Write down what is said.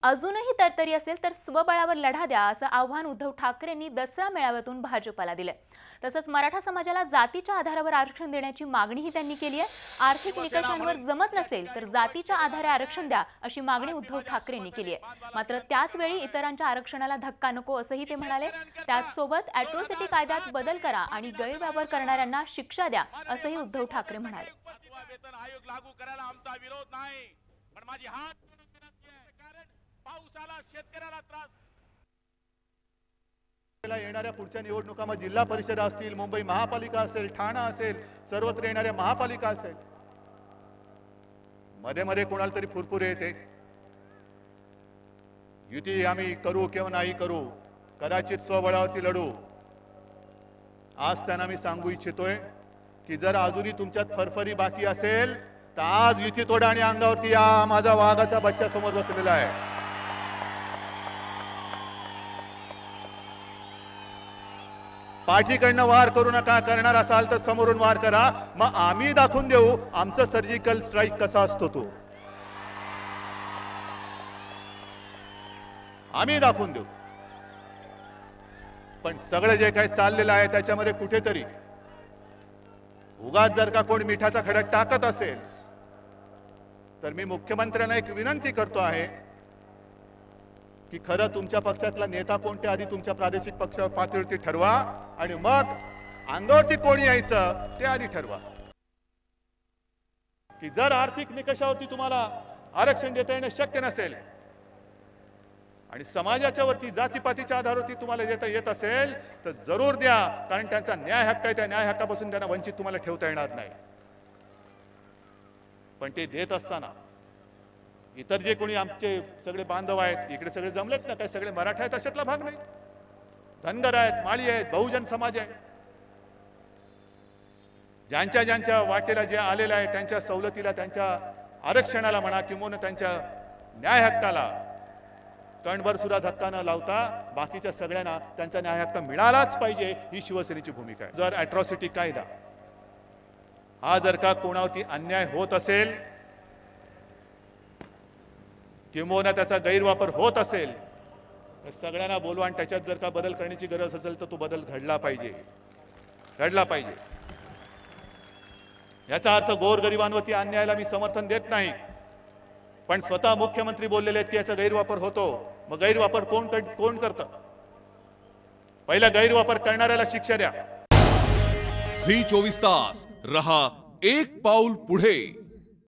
अजूनही तरतरी असेल तर स्वबळावर लढा द्या असं आव्हान उद्धव ठाकरेंनी दसरा मेळाव्यातून भाजपला दिले। तसंच मराठा समाजाला जातीच्या आधारावर आरक्षण देण्याची मागणीही त्यांनी केली आहे। आर्थिक निकषांवर जमत नसेल तर जातीच्या आधारे आरक्षण द्या अशी मागणी उद्धव ठाकरेंनी केली आहे। मात्र त्याच वेळी इतरांच्या आरक्षणाला धक्का नको असंही ते म्हणाले। त्याचसोबत ॲट्रॉसिटी कायद्यात बदल करा आणि गैरवापर करणाऱ्यांना शिक्षा द्या असंही उद्धव ठाकरे म्हणाले। आयोग लागू करायला आमचा विरोध नाही, पण माझी हात पावसाला शेतकऱ्याला त्रास येणाऱ्या पुढच्या निवडणुकांमध्ये जिल्हा परिषद असतील, मुंबई महापालिका असेल, ठाणा असेल, सर्वत्र येणाऱ्या महापालिका असेल, मध्ये मध्ये कोणाला तरी फुरफुर येते, युती आम्ही करू किंवा नाही करू, कदाचित स्वबळावरती लढू। आज त्यांना मी सांगू इच्छितोय की जर अजूनही तुमच्यात फरफरी बाकी असेल तर आज युती तोडा आणि अंगावरती या। माझा वाघाचा बच्चा समोर बसलेला आहे। पाठीकडनं वार करू नका, करणार असाल तर समोरून वार करा, मग आम्ही दाखवून देऊ आमचं सर्जिकल स्ट्राईक कसा असतो तो आम्ही दाखवून देऊ। पण सगळं जे काही चाललेलं आहे त्याच्यामध्ये कुठेतरी उगाच जर का कोण मिठाचा खडा टाकत असेल तर मी मुख्यमंत्र्यांना एक विनंती करतो आहे की खरं तुमच्या पक्षातला नेता कोणते आधी तुमच्या प्रादेशिक पक्ष पातळीवरती ठरवा आणि मग अंगावरती कोण यायचं ते आधी ठरवा। की जर आर्थिक निकषावरती तुम्हाला आरक्षण देता येणं शक्य नसेल आणि समाजाच्या वरती जातीपातीच्या आधारावरती तुम्हाला देता येत असेल तर जरूर द्या, कारण त्यांचा न्याय हक्क आहे। त्या न्याय हक्कापासून त्यांना वंचित तुम्हाला ठेवता येणार नाही। पण ते देत असताना इतर जे कोणी आमचे सगळे बांधव आहेत इकडे सगळे जमलेत ना, काय सगळे मराठा आहेत अशातला भाग नाही, धनगर आहेत, माळी आहेत, बहुजन समाज आहे, ज्यांच्या ज्यांच्या वाटेला जे आलेलं आहे त्यांच्या सवलतीला, त्यांच्या आरक्षणाला म्हणा किंवा त्यांच्या न्याय हक्काला कणभर सुद्धा धक्का न लावता बाकीच्या सगळ्यांना त्यांचा न्याय हक्क मिळालाच पाहिजे, ही शिवसेनेची भूमिका आहे। जर ॲट्रॉसिटी कायदा हा जर का कोणावरती अन्याय होत असेल किंवा त्याचा गैरवापर होत असेल तर सगळ्यांना बोलवा आणि त्याच्यात जर का बदल करण्याची गरज असेल तर तो बदल घडला पाहिजे। याचा अर्थ गोरगरिबांवरती अन्यायाला मी समर्थन देत नाही, पण स्वतः मुख्यमंत्री बोललेले आहेत की याचा गैरवापर होतो। मग गैरवापर कोण करतं? पहिला गैरवापर करणाऱ्याला शिक्षा द्या। झी 24 तास रहा एक पाऊल पुढे।